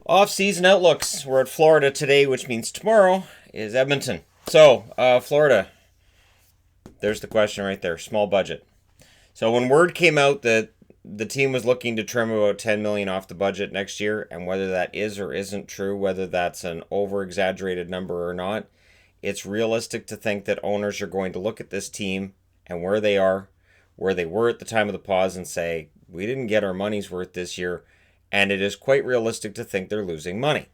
Off-season outlooks. We're at Florida today, which means tomorrow is Edmonton. So, Florida. There's the question right there. Small budget. So when word came out that the team was looking to trim about 10 million off the budget next year, and whether that is or isn't true, whether that's an over-exaggerated number or not, it's realistic to think that owners are going to look at this team and where they are, where they were at the time of the pause, and say, we didn't get our money's worth this year, and it is quite realistic to think they're losing money.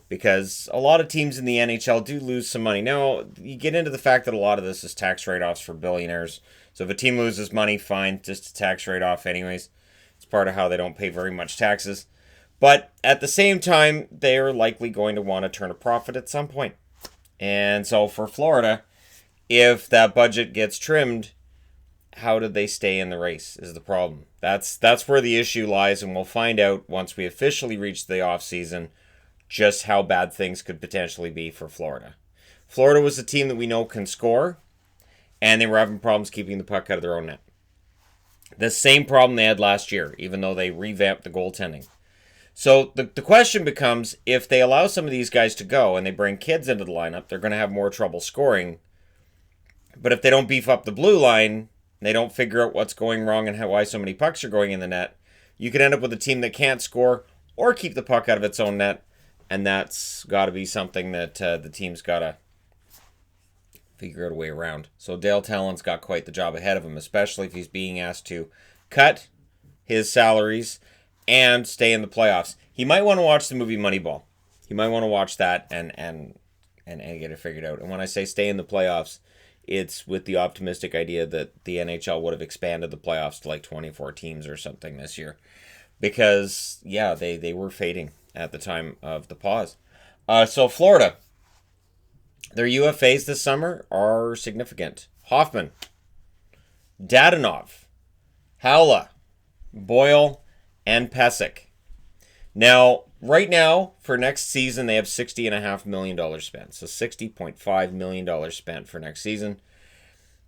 Because a lot of teams in the NHL do lose some money. Now, you get into the fact that a lot of this is tax write-offs for billionaires. So if a team loses money, fine, just a tax write-off anyways. It's part of how they don't pay very much taxes. But at the same time, they're likely going to want to turn a profit at some point. And so for Florida, if that budget gets trimmed, how did they stay in the race is the problem. That's where the issue lies, and we'll find out once we officially reach the offseason just how bad things could potentially be for Florida. Florida was a team that we know can score, and they were having problems keeping the puck out of their own net. The same problem they had last year, even though they revamped the goaltending. So the question becomes, if they allow some of these guys to go and they bring kids into the lineup, they're going to have more trouble scoring. But if they don't beef up the blue line, they don't figure out what's going wrong and why so many pucks are going in the net, you could end up with a team that can't score or keep the puck out of its own net. And that's got to be something that the team's got to figure out a way around. So Dale Talon's got quite the job ahead of him, especially if he's being asked to cut his salaries and stay in the playoffs. He might want to watch the movie Moneyball. He might want to watch that and get it figured out. And when I say stay in the playoffs, it's with the optimistic idea that the NHL would have expanded the playoffs to like 24 teams or something this year. Because, yeah, they were fading at the time of the pause. So Florida, their UFAs this summer are significant. Hoffman, Dadonov, Haula, Boyle, and Pesek. Now, right now, for next season, they have $60.5 million spent. So $60.5 million spent for next season.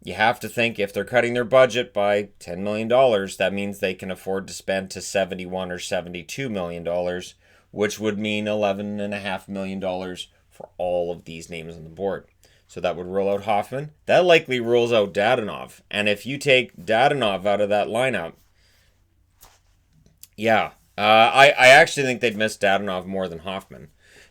You have to think if they're cutting their budget by $10 million, that means they can afford to spend to $71 or $72 million, which would mean $11.5 million for all of these names on the board. So that would rule out Hoffman. That likely rules out Dadonov. And if you take Dadonov out of that lineup, yeah, I actually think they'd miss Dadonov more than Hoffman.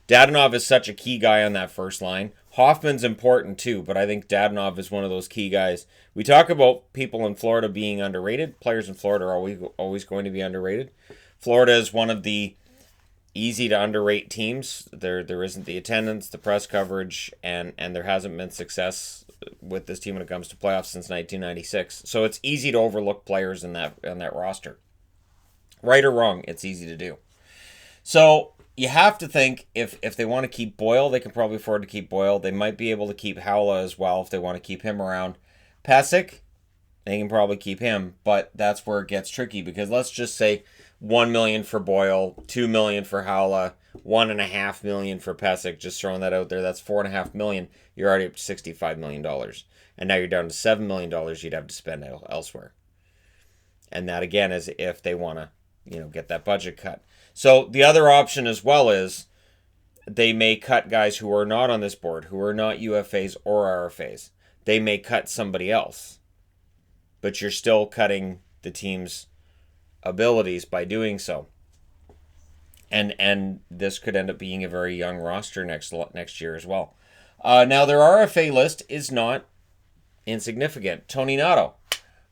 Dadonov is such a key guy on that first line. Hoffman's important too, but I think Dadonov is one of those key guys. We talk about people in Florida being underrated. Players in Florida are always going to be underrated. Florida is one of the easy to underrate teams. There isn't the attendance, the press coverage, and there hasn't been success with this team when it comes to playoffs since 1996. So it's easy to overlook players in that roster. Right or wrong, it's easy to do. So you have to think if they want to keep Boyle, they can probably afford to keep Boyle. They might be able to keep Haula as well if they want to keep him around. Pesek, they can probably keep him, but that's where it gets tricky because let's just say $1 million for Boyle, $2 million for Haula, $1.5 million for Pesek. Just throwing that out there, that's $4.5 million. You're already up to $65 million, and now you're down to $7 million. You'd have to spend elsewhere, and that again is if they want to, get that budget cut. So the other option as well is they may cut guys who are not on this board, who are not UFAs or RFAs. They may cut somebody else, but you're still cutting the team's abilities by doing so. And this could end up being a very young roster next year as well. Now their RFA list is not insignificant. Tony Nato,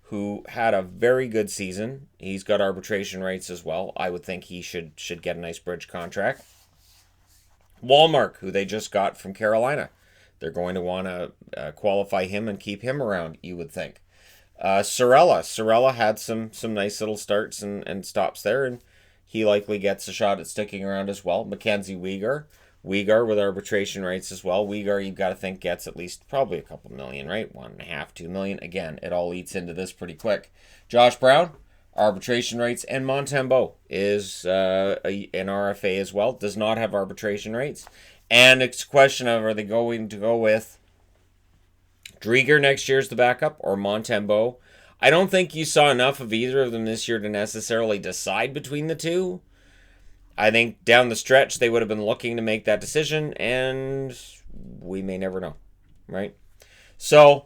who had a very good season. He's got arbitration rights as well. I would think he should get a nice bridge contract. Walmark, who they just got from Carolina. They're going to want to qualify him and keep him around, you would think. Sorella had some nice little starts and stops there, and he likely gets a shot at sticking around as well. Mackenzie Weegar with arbitration rights as well. Weegar, you've got to think, gets at least probably a couple million, right? 1.5, 2 million. Again, it all eats into this pretty quick. Josh Brown, arbitration rights, and Montembeault is an RFA as well. Does not have arbitration rights. And it's a question of, are they going to go with Drieger next year as the backup or Montembeault? I don't think you saw enough of either of them this year to necessarily decide between the two. I think down the stretch they would have been looking to make that decision, and we may never know, right? So,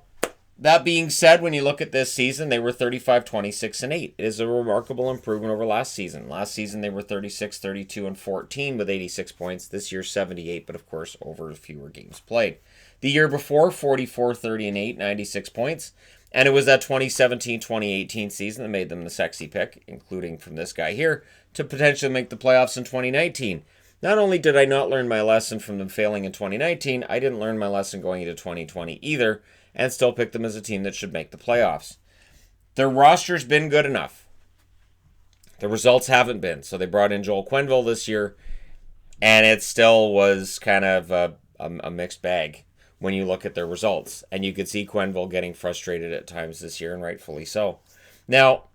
that being said, when you look at this season, they were 35, 26, and 8. It is a remarkable improvement over last season. Last season, they were 36, 32, and 14 with 86 points. This year, 78, but of course, over fewer games played. The year before, 44, 30, and 8, 96 points. And it was that 2017-2018 season that made them the sexy pick, including from this guy here, to potentially make the playoffs in 2019. Not only did I not learn my lesson from them failing in 2019, I didn't learn my lesson going into 2020 either, and still picked them as a team that should make the playoffs. Their roster's been good enough. The results haven't been. So they brought in Joel Quenneville this year, and it still was kind of a mixed bag when you look at their results. And you could see Quenneville getting frustrated at times this year, and rightfully so. Now,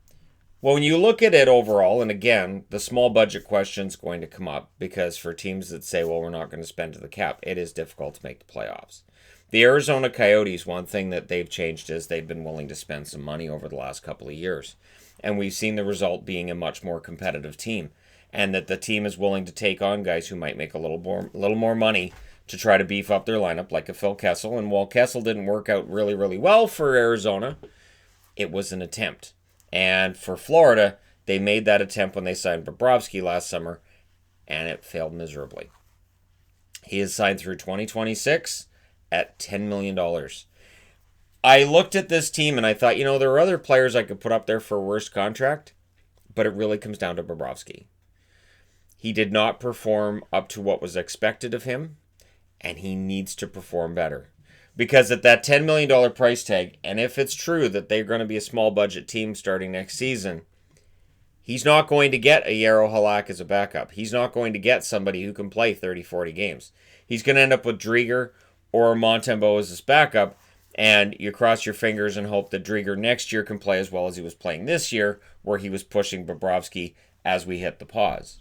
when you look at it overall, and again, the small budget question's going to come up, because for teams that say, well, we're not going to spend to the cap, it is difficult to make the playoffs. The Arizona Coyotes, one thing that they've changed is they've been willing to spend some money over the last couple of years. And we've seen the result being a much more competitive team. And that the team is willing to take on guys who might make a little more money to try to beef up their lineup, like a Phil Kessel. And while Kessel didn't work out really, really well for Arizona, it was an attempt. And for Florida, they made that attempt when they signed Bobrovsky last summer, and it failed miserably. He is signed through 2026 at $10 million. I looked at this team and I thought, there are other players I could put up there for a worse contract, but it really comes down to Bobrovsky. He did not perform up to what was expected of him, and he needs to perform better. Because at that $10 million price tag, and if it's true that they're going to be a small budget team starting next season, he's not going to get a Yarrow Halak as a backup. He's not going to get somebody who can play 30, 40 games. He's going to end up with Drieger or Montembeault as his backup, and you cross your fingers and hope that Drieger next year can play as well as he was playing this year, where he was pushing Bobrovsky as we hit the pause.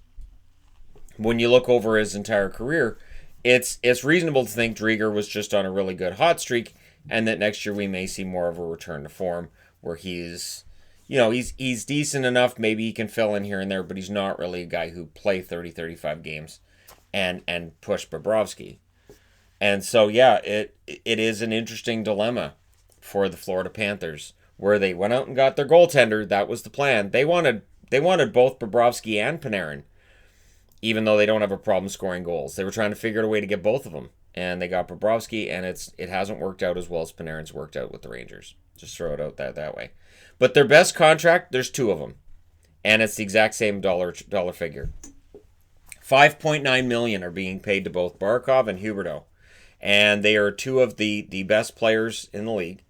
When you look over his entire career, it's reasonable to think Drieger was just on a really good hot streak, and that next year we may see more of a return to form, where he's decent enough, maybe he can fill in here and there, but he's not really a guy who play 30, 35 games and push Bobrovsky. And so, yeah, it is an interesting dilemma for the Florida Panthers, where they went out and got their goaltender. That was the plan. They wanted both Bobrovsky and Panarin, even though they don't have a problem scoring goals. They were trying to figure out a way to get both of them, and they got Bobrovsky, and it hasn't worked out as well as Panarin's worked out with the Rangers. Just throw it out that way. But their best contract, there's two of them, and it's the exact same dollar figure. $5.9 million are being paid to both Barkov and Huberdeau. And they are two of the best players in the league.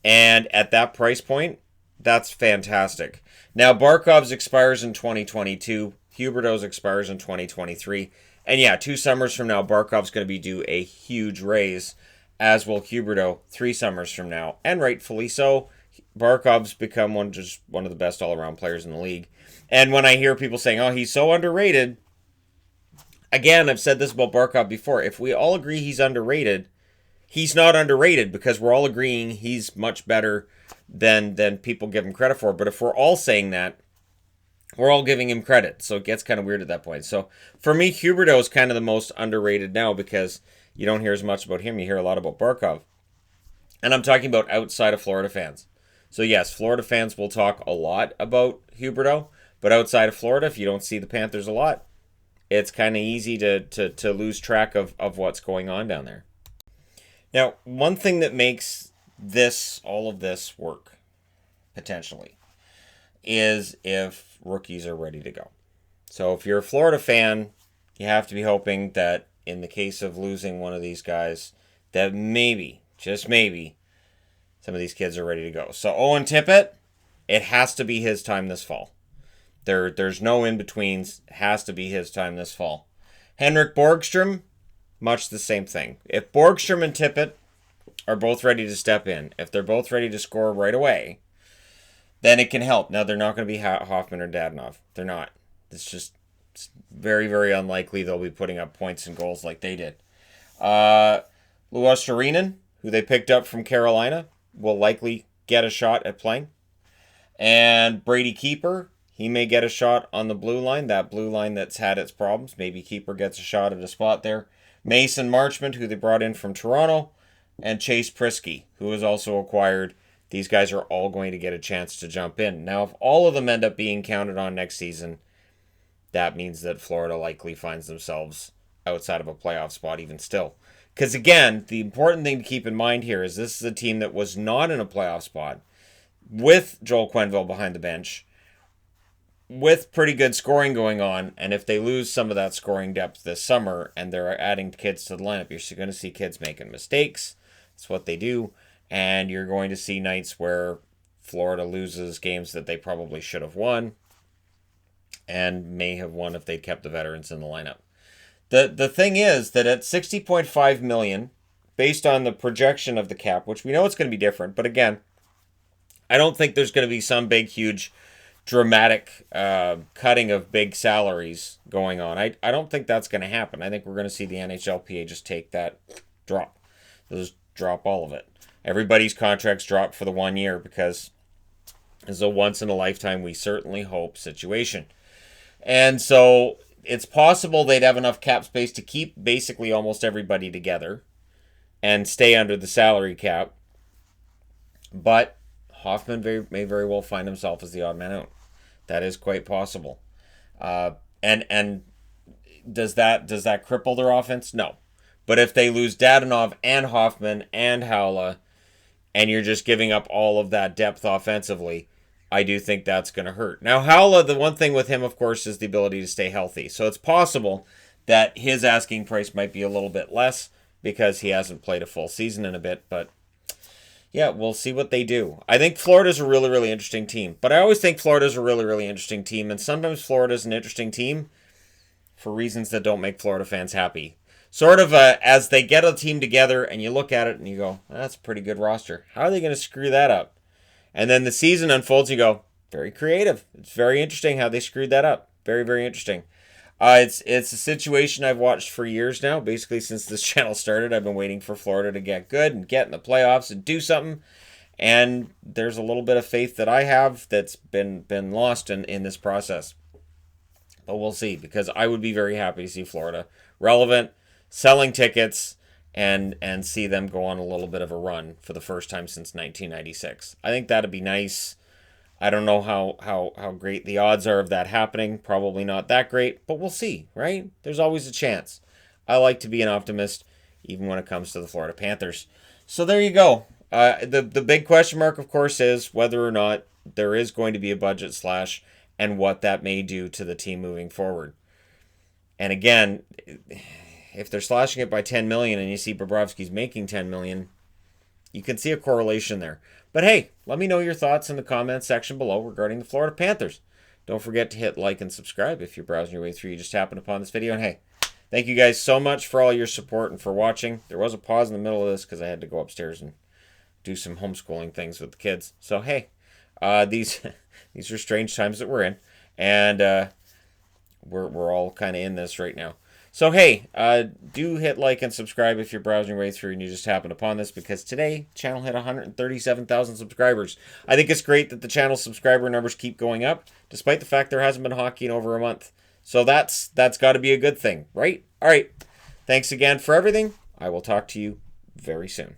And at that price point, that's fantastic. Now, Barkov's expires in 2022. Huberdeau's expires in 2023. And yeah, 2 summers from now, Barkov's going to be due a huge raise, as will Huberdeau 3 summers from now. And rightfully so. Barkov's become one of the best all-around players in the league. And when I hear people saying, oh, he's so underrated, again, I've said this about Barkov before. If we all agree he's underrated, he's not underrated, because we're all agreeing he's much better than people give him credit for. But if we're all saying that, we're all giving him credit. So it gets kind of weird at that point. So for me, Huberdeau is kind of the most underrated now, because you don't hear as much about him. You hear a lot about Barkov. And I'm talking about outside of Florida fans. So yes, Florida fans will talk a lot about Huberdeau. But outside of Florida, if you don't see the Panthers a lot, it's kind of easy to lose track of what's going on down there. Now, one thing that makes all of this work, potentially, is if rookies are ready to go. So if you're a Florida fan, you have to be hoping that in the case of losing one of these guys, that maybe, just maybe, some of these kids are ready to go. So Owen Tippett, it has to be his time this fall. There's no in-betweens. It has to be his time this fall. Henrik Borgstrom, much the same thing. If Borgstrom and Tippett are both ready to step in, if they're both ready to score right away, then it can help. Now, they're not going to be Hoffman or Dadonov. They're not. It's very, very unlikely they'll be putting up points and goals like they did. Luos Sarinen, who they picked up from Carolina, will likely get a shot at playing. And Brady Keeper, He may get a shot on the blue line, that blue line that's had its problems. Maybe keeper gets a shot at a spot there. Mason Marchment, who they brought in from Toronto, and Chase Prisky, who was also acquired. These guys are all going to get a chance to jump in. Now, if all of them end up being counted on next season, that means that Florida likely finds themselves outside of a playoff spot even still. Because again, the important thing to keep in mind here is this is a team that was not in a playoff spot with Joel Quenneville behind the bench, with pretty good scoring going on, and if they lose some of that scoring depth this summer and they're adding kids to the lineup, you're going to see kids making mistakes. That's what they do. And you're going to see nights where Florida loses games that they probably should have won and may have won if they'd kept the veterans in the lineup. The thing is that at $60.5 million, based on the projection of the cap, which we know it's going to be different, but again, I don't think there's going to be some big, huge, dramatic cutting of big salaries going on. I don't think that's going to happen. I think we're going to see the NHLPA just take that drop. They'll just drop all of it. Everybody's contracts drop for the 1 year because it's a once-in-a-lifetime, we certainly hope, situation. And so it's possible they'd have enough cap space to keep basically almost everybody together and stay under the salary cap. But Hoffman may very well find himself as the odd man out. That is quite possible. And does that cripple their offense? No. But if they lose Dadonov and Hoffman and Haula, and you're just giving up all of that depth offensively, I do think that's going to hurt. Now, Haula, the one thing with him, of course, is the ability to stay healthy. So it's possible that his asking price might be a little bit less because he hasn't played a full season in a bit. But yeah, we'll see what they do. I think Florida's a really, really interesting team. But I always think Florida's a really, really interesting team. And sometimes Florida's an interesting team for reasons that don't make Florida fans happy. Sort of as they get a team together and you look at it and you go, that's a pretty good roster. How are they going to screw that up? And then the season unfolds, you go, very creative. It's very interesting how they screwed that up. Very, very interesting. It's a situation I've watched for years now. Basically, since this channel started, I've been waiting for Florida to get good and get in the playoffs and do something. And there's a little bit of faith that I have that's been lost in this process. But we'll see, because I would be very happy to see Florida relevant, selling tickets, and see them go on a little bit of a run for the first time since 1996. I think that'd be nice. I don't know how great the odds are of that happening. Probably not that great, but we'll see, right? There's always a chance. I like to be an optimist, even when it comes to the Florida Panthers. So there you go. The big question mark, of course, is whether or not there is going to be a budget slash and what that may do to the team moving forward. And again, if they're slashing it by $10 million and you see Bobrovsky's making $10 million, you can see a correlation there. But hey, let me know your thoughts in the comments section below regarding the Florida Panthers. Don't forget to hit like and subscribe if you're browsing your way through. You just happened upon this video. And hey, thank you guys so much for all your support and for watching. There was a pause in the middle of this because I had to go upstairs and do some homeschooling things with the kids. So hey, these are strange times that we're in, and we're all kind of in this right now. So hey, do hit like and subscribe if you're browsing right through and you just happened upon this, because today the channel hit 137,000 subscribers. I think it's great that the channel subscriber numbers keep going up, despite the fact there hasn't been hockey in over a month. So that's got to be a good thing, right? All right. Thanks again for everything. I will talk to you very soon.